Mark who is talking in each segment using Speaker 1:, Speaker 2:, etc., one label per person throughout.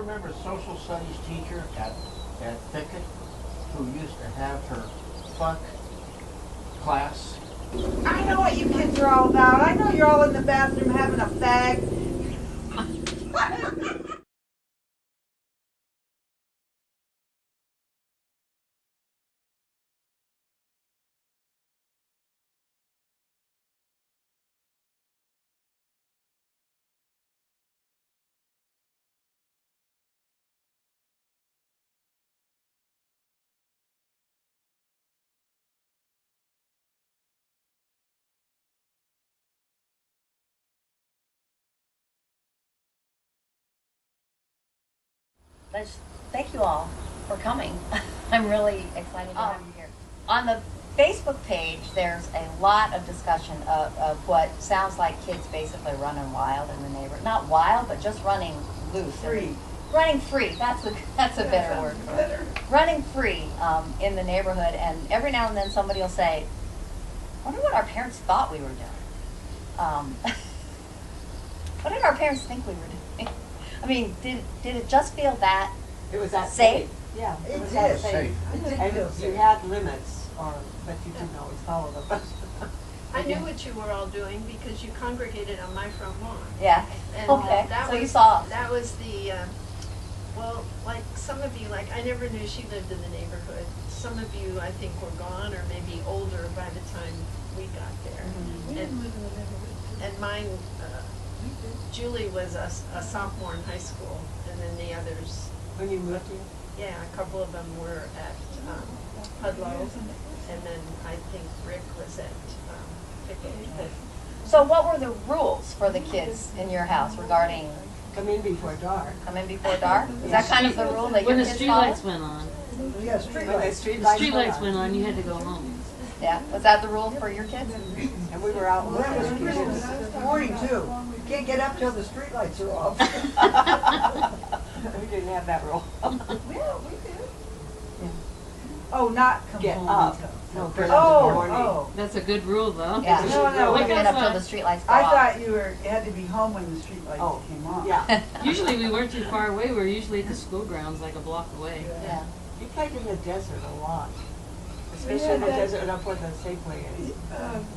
Speaker 1: remember a social studies teacher at Thicket who used to have her funk class?
Speaker 2: I know what you kids are all about. I know you're all in the bathroom having a fag.
Speaker 3: Thank you all for coming. I'm really excited to have you here. On the Facebook page, there's a lot of discussion of what sounds like kids basically running wild in the neighborhood. Not wild, but just running loose.
Speaker 2: Free.
Speaker 3: Running free. That's a better word for it. Running free in the neighborhood, and every now and then somebody will say, "I wonder what our parents thought we were doing." What did our parents think we were doing? I mean, did it just feel that
Speaker 4: It was that
Speaker 3: safe?
Speaker 4: Yeah,
Speaker 2: It
Speaker 4: was that
Speaker 2: did.
Speaker 4: safe.
Speaker 2: It did
Speaker 4: And
Speaker 2: feel
Speaker 4: you
Speaker 2: safe.
Speaker 4: had limits, but you didn't always follow them.
Speaker 5: I knew what you were all doing because you congregated on my front lawn.
Speaker 3: Yeah.
Speaker 5: And
Speaker 3: Okay.
Speaker 5: that
Speaker 3: So
Speaker 5: was,
Speaker 3: you saw.
Speaker 5: That was the, well, like some of you, like I never knew she lived in the neighborhood. Some of you, I think, were gone or maybe older by the time we got there.
Speaker 3: Mm-hmm.
Speaker 5: We didn't live in the neighborhood. And mine, Julie was a sophomore in high school, and then the others.
Speaker 4: When you moved here?
Speaker 5: Yeah, a couple of them were at Hudlow, and then I think Rick was at Pickett.
Speaker 3: So what were the rules for the kids in your house regarding
Speaker 4: Come in before dark.
Speaker 3: come in before dark? Is that kind of the rule that your
Speaker 6: When the
Speaker 3: kids
Speaker 6: street
Speaker 3: followed?
Speaker 6: lights went on,
Speaker 2: Yeah,
Speaker 4: When
Speaker 2: street
Speaker 4: the
Speaker 2: lights.
Speaker 4: street
Speaker 6: the
Speaker 4: lights
Speaker 6: street lights went on, you had to go home.
Speaker 3: Yeah, was that the rule for your kids?
Speaker 4: And we were out
Speaker 2: Well, that was
Speaker 4: looking.
Speaker 2: Christmas morning too. You can't get up till the street lights are off.
Speaker 4: We didn't have that rule.
Speaker 2: Yeah, we did. Oh, not come
Speaker 4: Get
Speaker 2: home
Speaker 4: up.
Speaker 2: until.
Speaker 4: No,
Speaker 2: Oh,
Speaker 4: first of the morning.
Speaker 2: oh.
Speaker 6: That's a good rule, though.
Speaker 3: Yeah.
Speaker 2: No,
Speaker 3: We're
Speaker 2: we
Speaker 3: getting
Speaker 6: guess
Speaker 3: up till
Speaker 6: what?
Speaker 3: the street lights go
Speaker 2: I
Speaker 3: off.
Speaker 2: thought you had to be home when the street lights
Speaker 4: Oh,
Speaker 2: came on.
Speaker 4: yeah.
Speaker 6: Usually we weren't too far away. We were usually at the school grounds, like a block away.
Speaker 3: Yeah.
Speaker 4: You played in the desert a lot. Especially
Speaker 7: had
Speaker 4: in the
Speaker 7: that-
Speaker 4: desert up where the Safeway is.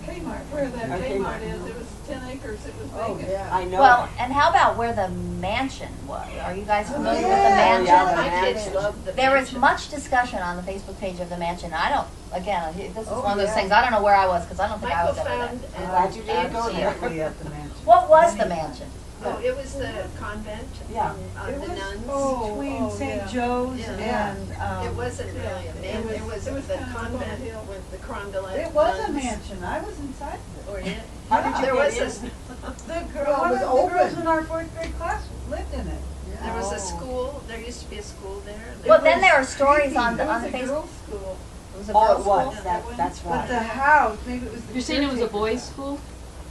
Speaker 7: Kmart, where that
Speaker 4: Or
Speaker 7: Kmart
Speaker 4: Kmart.
Speaker 7: is, it was 10 acres, it was
Speaker 2: Oh,
Speaker 7: vacant.
Speaker 2: yeah.
Speaker 4: I know.
Speaker 3: Well, and how about where the mansion was? Are you guys familiar with the
Speaker 2: yeah.
Speaker 3: mansion?
Speaker 4: Yeah, the
Speaker 5: My kids
Speaker 4: mansion.
Speaker 5: loved the
Speaker 3: There was
Speaker 5: mansion.
Speaker 3: much discussion on the Facebook page of the mansion. I don't, again, this is
Speaker 2: Oh,
Speaker 3: one of those
Speaker 2: yeah.
Speaker 3: things, I don't know where I was because I don't think I
Speaker 5: Michael
Speaker 3: was ever
Speaker 5: found,
Speaker 3: there.
Speaker 4: I'm glad you didn't go there.
Speaker 2: Absolutely at the mansion.
Speaker 3: What was the
Speaker 2: Many
Speaker 3: mansion?
Speaker 5: Oh, it was the convent
Speaker 4: Yeah.
Speaker 5: on
Speaker 2: It
Speaker 5: the
Speaker 2: was
Speaker 5: nuns.
Speaker 2: between St.
Speaker 7: yeah.
Speaker 2: Joe's
Speaker 5: Yeah.
Speaker 2: and,
Speaker 5: It wasn't really a
Speaker 7: It
Speaker 5: man,
Speaker 7: was-
Speaker 5: it was
Speaker 7: it was
Speaker 5: the
Speaker 7: kind of up on a
Speaker 5: convent
Speaker 7: hill.
Speaker 5: with the Crondelet
Speaker 2: it was a
Speaker 5: nuns.
Speaker 2: mansion. I was inside of it.
Speaker 5: Or it.
Speaker 4: How did you
Speaker 5: There
Speaker 4: get
Speaker 5: was
Speaker 4: in?
Speaker 2: One of the girls in our 4th grade class lived in it.
Speaker 5: There was
Speaker 4: Oh.
Speaker 5: a school, there used to be a school there.
Speaker 3: Well, then there are stories on the
Speaker 7: It was a
Speaker 3: Facebook.
Speaker 7: girls' school.
Speaker 3: It was a
Speaker 4: Oh,
Speaker 3: girls'
Speaker 4: it was.
Speaker 3: school?
Speaker 4: That's
Speaker 2: But the
Speaker 4: right.
Speaker 2: house, maybe it was the
Speaker 6: You're saying it was a
Speaker 2: caretaker's
Speaker 6: boys'
Speaker 2: house.
Speaker 6: school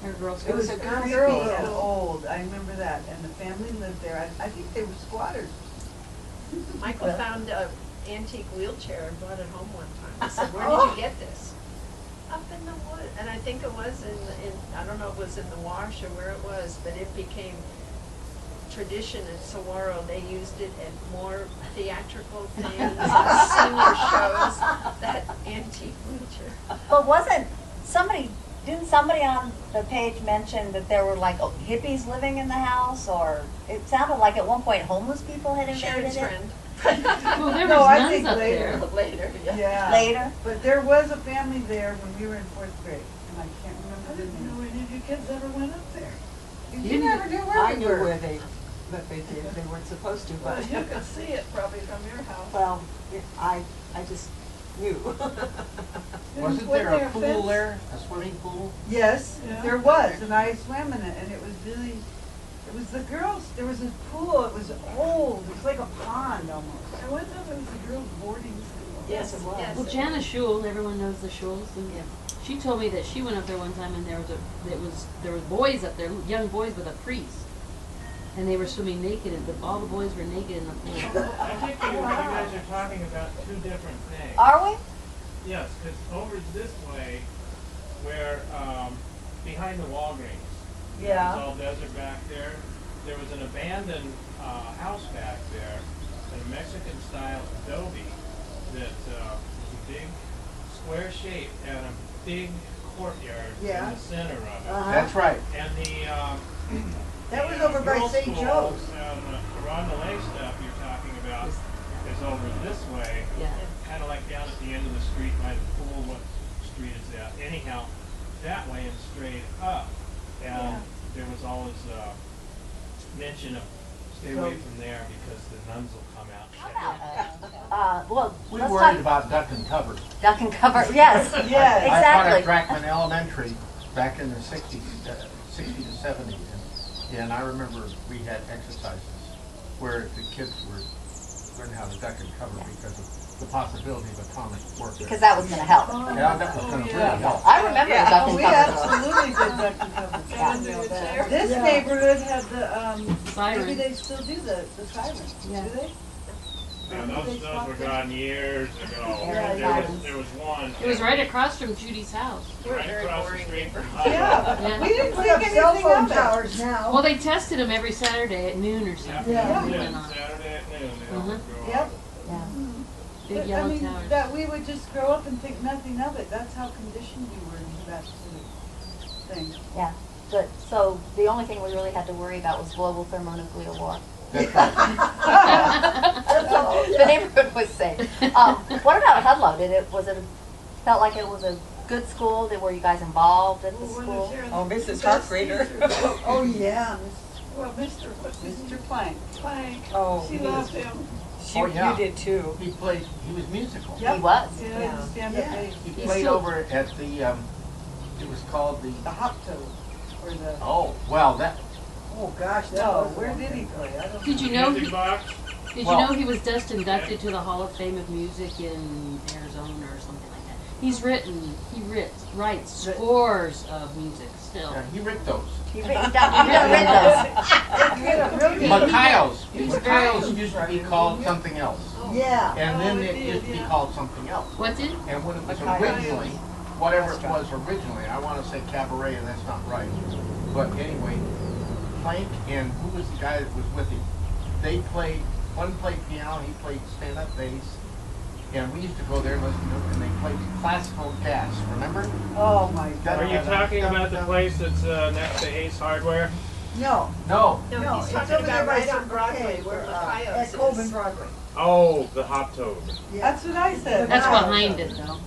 Speaker 6: or a girls'
Speaker 2: It
Speaker 6: school?
Speaker 2: was
Speaker 4: a girls'
Speaker 2: creepy
Speaker 4: school.
Speaker 2: and old. I remember that. And the family lived there. I think they were squatters.
Speaker 5: Michael
Speaker 3: Really?
Speaker 5: found an antique wheelchair and brought it home one time. I said, where
Speaker 2: Oh.
Speaker 5: did you get this? Up in the wood. And I think it was in, I don't know if it was in the wash or where it was, but it became tradition in Saguaro. They used it at more theatrical things, senior shows, that antique wheelchair.
Speaker 3: But didn't somebody on the page mention that there were like hippies living in the house, or it sounded like at one point homeless people had invaded
Speaker 5: Sharon's
Speaker 3: it?
Speaker 5: friend.
Speaker 6: Well, there
Speaker 2: No,
Speaker 6: was
Speaker 2: I
Speaker 6: nuns
Speaker 2: think
Speaker 6: up
Speaker 2: later.
Speaker 6: there.
Speaker 5: Later, yeah.
Speaker 2: Yeah.
Speaker 3: Later?
Speaker 2: But there was a family there when we were in 4th grade. And I can't
Speaker 7: I
Speaker 2: remember
Speaker 7: didn't
Speaker 2: the
Speaker 7: know
Speaker 2: name.
Speaker 7: any of you kids ever went up there.
Speaker 2: You never knew where
Speaker 4: I
Speaker 2: we
Speaker 4: knew
Speaker 2: were.
Speaker 4: where they did. They weren't supposed to,
Speaker 7: Well,
Speaker 4: but,
Speaker 7: you could see it probably from your house.
Speaker 4: well, I just knew.
Speaker 1: Wasn't
Speaker 7: Wasn't
Speaker 1: there a
Speaker 7: there a
Speaker 1: pool
Speaker 7: fence?
Speaker 1: there, a swimming pool?
Speaker 2: Yes,
Speaker 7: Yeah.
Speaker 2: there was, and I swam in it, and it was really, it was the girls, there was a pool, it was old, it was like a pond almost.
Speaker 7: I went up, it was a girls' boarding school.
Speaker 4: Yes, it was.
Speaker 5: Yes.
Speaker 6: Well, Jana Schul, everyone knows the Schuls, and
Speaker 5: Yeah.
Speaker 6: she told me that she went up there one time and there was boys up there, young boys with a priest, and they were swimming naked, and all the boys were naked in the pool.
Speaker 8: I think you guys are talking about two different things.
Speaker 3: Are we?
Speaker 8: Yes, because over this way, where behind the Walgreens, it's
Speaker 2: Yeah,
Speaker 8: all desert back there. there was an abandoned house back there, a Mexican-style adobe that was a big square shape and a big courtyard
Speaker 2: Yeah.
Speaker 8: in the center of it.
Speaker 1: That's right.
Speaker 8: And the
Speaker 2: That was
Speaker 8: the,
Speaker 2: over by
Speaker 8: girls'
Speaker 2: St.
Speaker 8: school
Speaker 2: Joe's.
Speaker 8: and the Ron DeLay stuff you're talking about is over this way,
Speaker 6: Yeah.
Speaker 8: kind of like down at the end of the street by the pool. What street is that? Anyhow, that way and straight up. And there was always mention of stay away from there because the nuns will come out.
Speaker 3: Well,
Speaker 1: We
Speaker 3: let's
Speaker 1: worried
Speaker 3: talk
Speaker 1: about duck and cover.
Speaker 3: duck and cover. Yes,
Speaker 2: Yes.
Speaker 1: I taught at
Speaker 3: exactly.
Speaker 1: Drackman Elementary back in the 60s, 60 to 70. And I remember we had exercises where the kids were learning how to duck and cover because of the possibility of atomic warfare.
Speaker 3: Because that was going to help.
Speaker 1: Yeah, that was going to really help.
Speaker 3: I remember the duck
Speaker 2: Oh,
Speaker 3: and
Speaker 2: we
Speaker 3: cover.
Speaker 2: absolutely did duck and cover.
Speaker 3: Yeah.
Speaker 2: This neighborhood had the, maybe
Speaker 6: Siren.
Speaker 2: they still do the sirens,
Speaker 6: Yeah.
Speaker 2: do they?
Speaker 8: Yeah, those were gone years ago.
Speaker 2: Yeah,
Speaker 8: There was one.
Speaker 6: It was right across from Judy's house.
Speaker 5: We're
Speaker 8: right
Speaker 5: very
Speaker 8: across the
Speaker 5: boring
Speaker 8: street from
Speaker 5: neighborhood.
Speaker 2: Yeah,
Speaker 6: Yeah.
Speaker 2: we didn't
Speaker 7: Put
Speaker 2: think
Speaker 7: up cell
Speaker 2: anything
Speaker 7: phone
Speaker 2: of it.
Speaker 7: towers now.
Speaker 6: Well, they tested them every Saturday at noon or something.
Speaker 2: Yeah.
Speaker 6: They
Speaker 8: Yeah,
Speaker 6: went on.
Speaker 8: Saturday at noon. They
Speaker 6: Mhm.
Speaker 8: always go
Speaker 2: Yep.
Speaker 8: off.
Speaker 3: Yeah.
Speaker 6: Big
Speaker 2: But, I
Speaker 6: yellow
Speaker 2: mean,
Speaker 6: towers.
Speaker 2: that we would just grow up and think nothing of it. That's how conditioned we were to that sort of thing.
Speaker 3: Yeah. But so the only thing we really had to worry about was global thermonuclear war.
Speaker 1: That's right.
Speaker 3: The neighborhood was safe. What about Hudlow? Was it felt like it was a good school? Were you guys involved at the school?
Speaker 4: Oh, Mrs. Harkrader.
Speaker 2: Oh, yeah,
Speaker 7: Well, what's his
Speaker 2: Mr. Plank.
Speaker 7: Plank,
Speaker 4: Oh,
Speaker 7: she loved him.
Speaker 1: Oh, yeah.
Speaker 4: You did too.
Speaker 1: He was musical.
Speaker 3: He was.
Speaker 2: Yeah, stand-up
Speaker 4: Yeah.
Speaker 2: bass.
Speaker 1: He
Speaker 6: He's
Speaker 1: played
Speaker 6: still-
Speaker 1: over at the, it was called the,
Speaker 2: The hop toad, or the,
Speaker 1: oh, well, that,
Speaker 7: Oh, gosh, that
Speaker 2: no,
Speaker 7: was.
Speaker 2: where did he play? I don't
Speaker 6: Did you know
Speaker 8: Music
Speaker 6: he,
Speaker 8: box?
Speaker 6: did
Speaker 1: Well-
Speaker 6: you know he was just inducted to the Hall of Fame of Music in Arizona or something like that? He writes scores of music still.
Speaker 1: yeah, he ripped those.
Speaker 3: He read those.
Speaker 1: Mikhail's.
Speaker 6: He's
Speaker 1: Mikhail's
Speaker 6: very-
Speaker 1: used to be called something else.
Speaker 2: Yeah.
Speaker 1: And then
Speaker 7: Oh,
Speaker 1: it
Speaker 7: it
Speaker 1: used to
Speaker 7: did,
Speaker 1: be
Speaker 7: yeah.
Speaker 1: called something else.
Speaker 6: What did?
Speaker 1: And when it was
Speaker 4: Mikhail's.
Speaker 1: originally, whatever it was originally, I want to say cabaret, and that's not right. But anyway, Plank and who was the guy that was with him? They played, one played piano, he played stand-up bass. And we used to go there and listen to them, and they played classical jazz, remember?
Speaker 2: Oh, my
Speaker 8: Are you
Speaker 2: God.
Speaker 8: talking about the place that's next to Ace Hardware?
Speaker 2: No,
Speaker 1: No,
Speaker 5: No,
Speaker 2: no,
Speaker 5: he's
Speaker 2: it's
Speaker 5: talking
Speaker 2: over there
Speaker 5: about
Speaker 2: by
Speaker 5: right on
Speaker 2: Circle
Speaker 5: Broadway
Speaker 2: K,
Speaker 5: where the
Speaker 2: at
Speaker 5: Coyotes
Speaker 2: Colburn
Speaker 5: is.
Speaker 2: Broadway.
Speaker 8: Oh, the Hop Toad.
Speaker 2: Yeah. That's what I said.
Speaker 6: That's
Speaker 2: Wow.
Speaker 6: behind it though.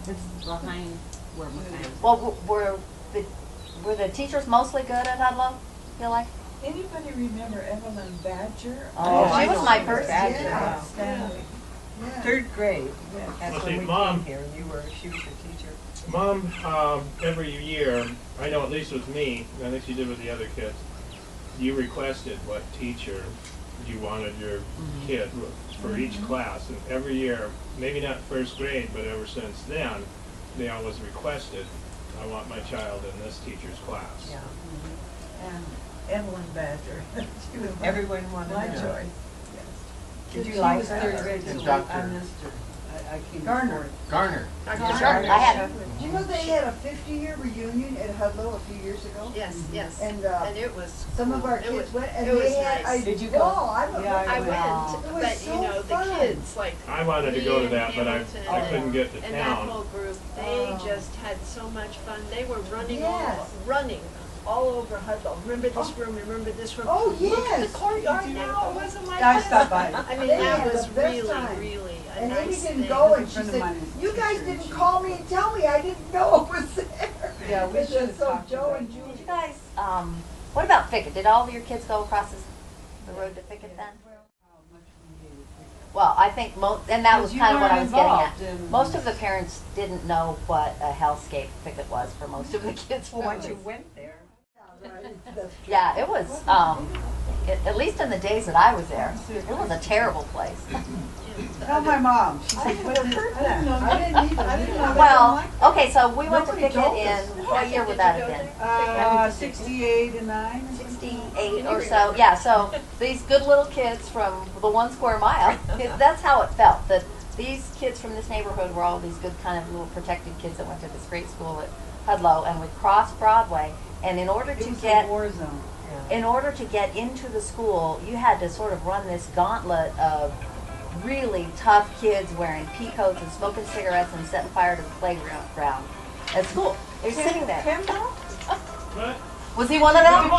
Speaker 6: It's behind where Mikhail.
Speaker 3: Well, were the teachers mostly good at Hudlow? Feel like?
Speaker 7: Anybody remember Evelyn Badger?
Speaker 3: Oh, she
Speaker 4: I
Speaker 3: was
Speaker 4: know
Speaker 3: my
Speaker 4: she was
Speaker 3: first
Speaker 4: Badger,
Speaker 3: teacher.
Speaker 4: yeah.
Speaker 2: Outstanding. Yeah.
Speaker 4: Third grade.
Speaker 7: Yeah.
Speaker 4: That's
Speaker 8: Well,
Speaker 4: when
Speaker 8: see,
Speaker 4: we
Speaker 8: Mom-
Speaker 4: came here and she was your teacher.
Speaker 8: Mom, every year, I know at least with me, I think she did with the other kids, you requested what teacher you wanted your kid for each class. And every year, maybe not first grade, but ever since then, they always requested, I want my child in this teacher's class.
Speaker 4: Yeah.
Speaker 7: And Evelyn Badger. She was my-
Speaker 4: Everyone wanted
Speaker 7: my
Speaker 4: her.
Speaker 7: choice.
Speaker 4: Did you
Speaker 2: She
Speaker 4: like
Speaker 2: was
Speaker 4: her?
Speaker 2: third grade,
Speaker 1: And
Speaker 2: so
Speaker 1: Dr.
Speaker 2: I missed her. I came
Speaker 7: Garner.
Speaker 2: before.
Speaker 1: Garner.
Speaker 3: Sure, I had.
Speaker 2: Do you know they had a 50-year reunion at Hudlow a few years ago?
Speaker 5: Yes, yes.
Speaker 2: And,
Speaker 5: And it was
Speaker 2: some of
Speaker 5: cool.
Speaker 2: our
Speaker 5: It
Speaker 2: kids
Speaker 5: was-
Speaker 2: went, and
Speaker 5: it was
Speaker 2: they had
Speaker 5: nice.
Speaker 2: a
Speaker 4: Did you go?
Speaker 2: ball. I went.
Speaker 7: Yeah,
Speaker 5: I
Speaker 2: with
Speaker 3: Wow.
Speaker 5: went,
Speaker 2: It was
Speaker 5: but
Speaker 2: so
Speaker 5: you know,
Speaker 2: fun.
Speaker 5: the kids, like.
Speaker 8: I wanted to
Speaker 5: me
Speaker 8: go to
Speaker 5: and
Speaker 8: that, but I
Speaker 5: Hamilton
Speaker 8: couldn't get to
Speaker 5: and that
Speaker 8: town.
Speaker 5: whole group, they
Speaker 2: Oh.
Speaker 5: just had so much fun. They were running
Speaker 2: Yes.
Speaker 5: all over Hudlow. Remember this room, remember this room?
Speaker 2: Oh,
Speaker 5: Look at
Speaker 2: yes.
Speaker 5: the courtyard now, it wasn't like
Speaker 2: Guys
Speaker 5: this.
Speaker 2: stopped by.
Speaker 5: I mean,
Speaker 2: They
Speaker 5: that
Speaker 2: had
Speaker 5: was
Speaker 2: the best
Speaker 5: really,
Speaker 2: time.
Speaker 5: really a
Speaker 2: And Amy
Speaker 5: nice
Speaker 2: didn't
Speaker 5: thing.
Speaker 2: go, and A she friend of said, mine is a "You guys teacher, didn't and call me and tell me. I didn't know it was there." Yeah, we It's should have just so talked Joe about and
Speaker 3: Did
Speaker 2: Julie.
Speaker 3: you guys? What about Fickett? Did all of your kids go across the road to Fickett then? Well, I think and that was
Speaker 2: Because you
Speaker 3: kind of what I
Speaker 2: weren't
Speaker 3: was getting at.
Speaker 2: involved in-
Speaker 3: Most of the parents didn't know what a hellscape Fickett was for most of the kids.
Speaker 4: Well, once you went there.
Speaker 3: Yeah, it was. At least in the days that I was there, it was a terrible place.
Speaker 2: Tell my mom. She said, "What is that?" I didn't either. I didn't know.
Speaker 3: Well, okay, so we went to
Speaker 2: Nobody
Speaker 3: Fickett
Speaker 2: told
Speaker 3: in
Speaker 2: us.
Speaker 3: what year would that have been?
Speaker 2: 68 and 9.
Speaker 3: 68 or so. Yeah, so these good little kids from the 1 square mile, that's how it felt, that these kids from this neighborhood were all these good kind of little protected kids that went to this great school at Hudlow, and we crossed Broadway, and in order
Speaker 2: It
Speaker 3: to
Speaker 2: was
Speaker 3: get,
Speaker 2: a war zone.
Speaker 3: in order to get into the school, you had to sort of run this gauntlet of really tough kids wearing pea coats and smoking cigarettes and setting fire to the playground at school. They're sitting there.
Speaker 2: Kendall?
Speaker 8: But
Speaker 3: Was he one of them?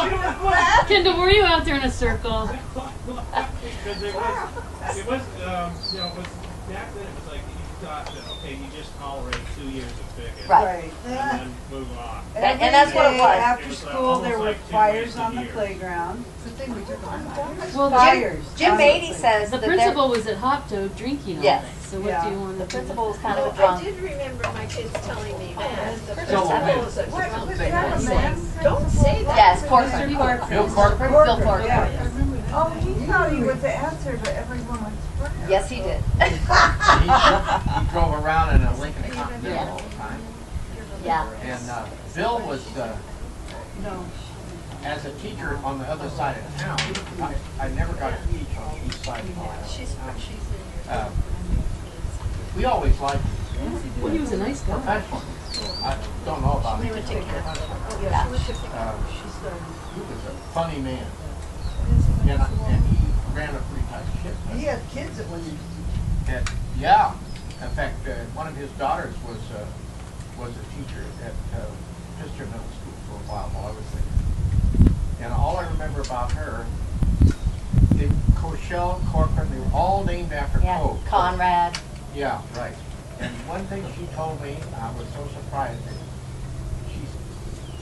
Speaker 6: Kendall, were you out there in a circle?
Speaker 8: because it was, you know, it was, back then it was like you thought that, okay, you just tolerate 2 years of thicket.
Speaker 3: Right.
Speaker 8: And then move on.
Speaker 3: And that's what it was.
Speaker 2: After
Speaker 8: It was like
Speaker 2: school, there
Speaker 8: almost
Speaker 2: were
Speaker 8: like 2
Speaker 2: fires
Speaker 8: wasted
Speaker 2: on the
Speaker 8: years.
Speaker 2: playground.
Speaker 6: Well,
Speaker 2: Fires.
Speaker 3: Jim
Speaker 2: on the
Speaker 3: Beatty
Speaker 2: playground.
Speaker 3: says
Speaker 6: the
Speaker 3: that there-
Speaker 6: principal was at Hop Toad drinking all
Speaker 3: Yes.
Speaker 6: day. So what
Speaker 2: Yeah.
Speaker 6: do you want to
Speaker 3: the
Speaker 6: do?
Speaker 3: principal was kind of a
Speaker 5: I
Speaker 3: drunk.
Speaker 5: did remember my kids telling me that. The
Speaker 1: So,
Speaker 5: principal was a
Speaker 2: Was
Speaker 5: drunk.
Speaker 2: that a man?
Speaker 5: Don't say that.
Speaker 3: Yes, Corcoran.
Speaker 1: Bill Corcoran?
Speaker 3: Bill Corcoran.
Speaker 2: Yeah. Oh, he thought he was the answer to every woman's prayer.
Speaker 3: Yes, he did.
Speaker 1: He drove around in a Lincoln Continental all the time.
Speaker 3: Yeah.
Speaker 1: And Bill was,
Speaker 2: No.
Speaker 1: as a teacher on the other side of town, I never got to teach on the east side of town.
Speaker 5: She's in
Speaker 1: We always liked him.
Speaker 6: Well, he was a nice guy.
Speaker 1: Professional. I don't know about him.
Speaker 3: Yeah.
Speaker 1: He was a funny man. And he ran a pretty tight ship.
Speaker 7: He had kids at one time.
Speaker 1: And, yeah, in fact, one of his daughters was a teacher at Pittsburgh Middle School for a while I was there. And all I remember about her, Cochelle, Corcoran, they were all named after
Speaker 3: Yeah.
Speaker 1: Coe.
Speaker 3: Conrad.
Speaker 1: Yeah, right. And one thing she told me, I was so surprised that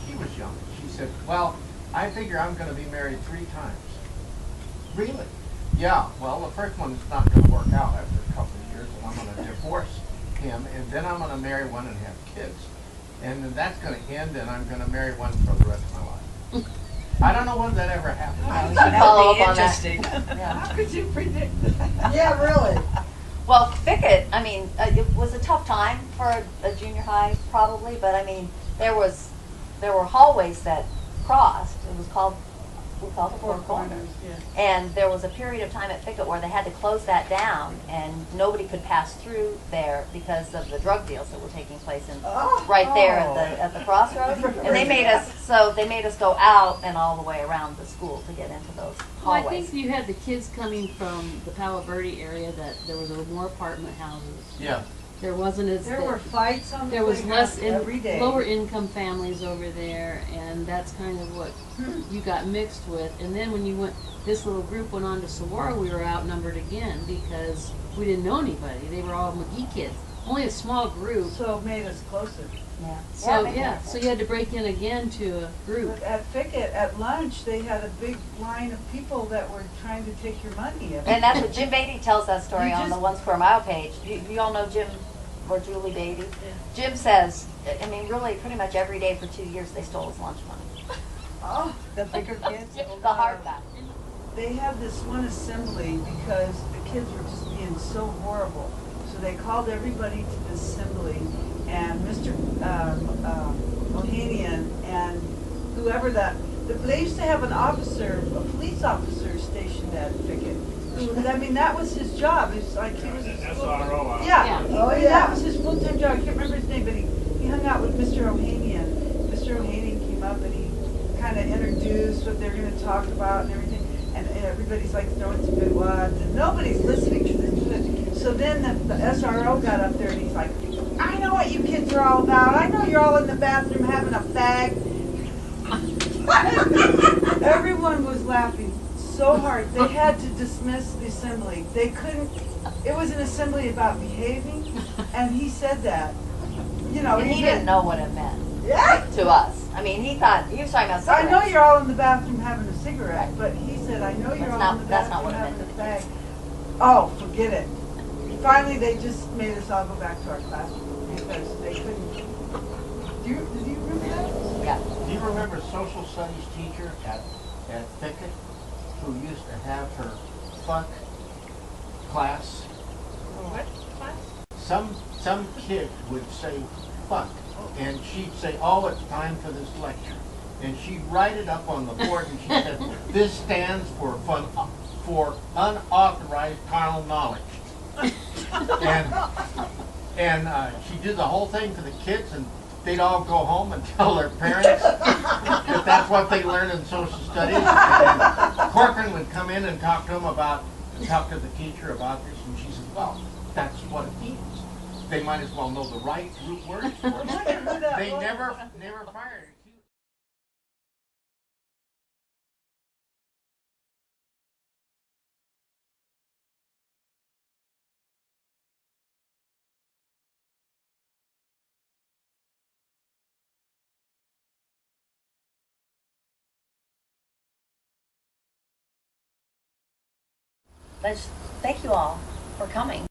Speaker 1: she was young. She said, well, I figure I'm going to be married 3 times. Really? Yeah, well, the first one's not going to work out after a couple of years, and I'm going to divorce him, and then I'm going to marry one and have kids. And then that's going to end, and I'm going to marry one for the rest of my life. I don't know when that ever happened.
Speaker 3: We should follow up on that.
Speaker 7: Interesting.
Speaker 3: Yeah.
Speaker 2: How could you predict that?
Speaker 7: Yeah, really.
Speaker 3: Well, Fickett, I mean, it was a tough time for a junior high, probably, but I mean, there were hallways that crossed. It was called, we called it Four Corners.
Speaker 2: Yeah.
Speaker 3: And there was a period of time at Fickett where they had to close that down, and nobody could pass through there because of the drug deals that were taking place in
Speaker 7: Oh.
Speaker 3: right there at the crossroads. And they made us go out and all the way around the school to get into those
Speaker 6: Well, I
Speaker 3: hallways.
Speaker 6: think you had the kids coming from the Palo Verde area that there was more apartment houses.
Speaker 1: Yeah.
Speaker 6: There wasn't as
Speaker 2: There were fights on the
Speaker 6: there was less
Speaker 2: playground every day.
Speaker 6: lower income families over there, and that's kind of what you got mixed with. And then when you went, this little group went on to Saguaro, we were outnumbered again because we didn't know anybody. They were all McGee kids. Only a small group.
Speaker 2: So it made us closer.
Speaker 3: Yeah.
Speaker 6: So
Speaker 3: maybe
Speaker 6: yeah,
Speaker 3: that's
Speaker 6: so
Speaker 3: it.
Speaker 6: you had to break in again to a group.
Speaker 2: But at Fickett, at lunch, they had a big line of people that were trying to take your money.
Speaker 3: And that's what Jim Beatty tells that story
Speaker 2: You
Speaker 3: on the
Speaker 2: just-
Speaker 3: 1 Square Mile page. You all know Jim or Julie Beatty? Jim says, I mean, really, pretty much every day for 2 years, they stole his lunch money.
Speaker 2: Oh, the bigger kids?
Speaker 3: The hard guy.
Speaker 2: They had this one assembly because the kids were just being so horrible. So they called everybody to the assembly, and Mr. Ohanian and whoever they used to have a police officer stationed at Fickett. I mean, that was his job. It's like he was a
Speaker 8: SRO out.
Speaker 2: Yeah,
Speaker 6: Yeah.
Speaker 2: I mean, that was his full-time job. I can't remember his name, but he hung out with Mr. Ohanian. Mr. Ohanian came up and he kind of introduced what they're going to talk about and everything. And everybody's like throwing some good ones, and nobody's listening to this. So then the SRO got up there and he's like, I know what you kids are all about. I know you're all in the bathroom having a fag. Everyone was laughing so hard. They had to dismiss the assembly. They couldn't, it was an assembly about behaving, and he said that. You know,
Speaker 3: And he didn't know what it meant
Speaker 2: Yeah.
Speaker 3: to us. I mean, he thought, he was talking about
Speaker 2: I
Speaker 3: cigarettes.
Speaker 2: know you're all in the bathroom having a cigarette, but he said, I know you're
Speaker 3: That's
Speaker 2: all
Speaker 3: not-
Speaker 2: in the
Speaker 3: that's not
Speaker 2: bathroom
Speaker 3: what it
Speaker 2: having
Speaker 3: meant
Speaker 2: a
Speaker 3: to the
Speaker 2: fag.
Speaker 3: kids.
Speaker 2: Oh, forget it. Finally, they just made us all go back to our classroom because they couldn't. Did you remember that?
Speaker 3: Yeah.
Speaker 1: Do you remember a social studies teacher at Fickett who used to have her fuck class?
Speaker 5: What class?
Speaker 1: Some kid would say fuck, and she'd say, oh, it's time for this lecture. And she'd write it up on the board and she said, this stands for unauthorized carnal knowledge. and she did the whole thing for the kids, and they'd all go home and tell their parents that that's what they learned in social studies. And Corcoran would come in and talk to the teacher about this, and she said, well, that's what it means. They might as well know the right root words for it. They never fired.
Speaker 3: Thank you all for coming.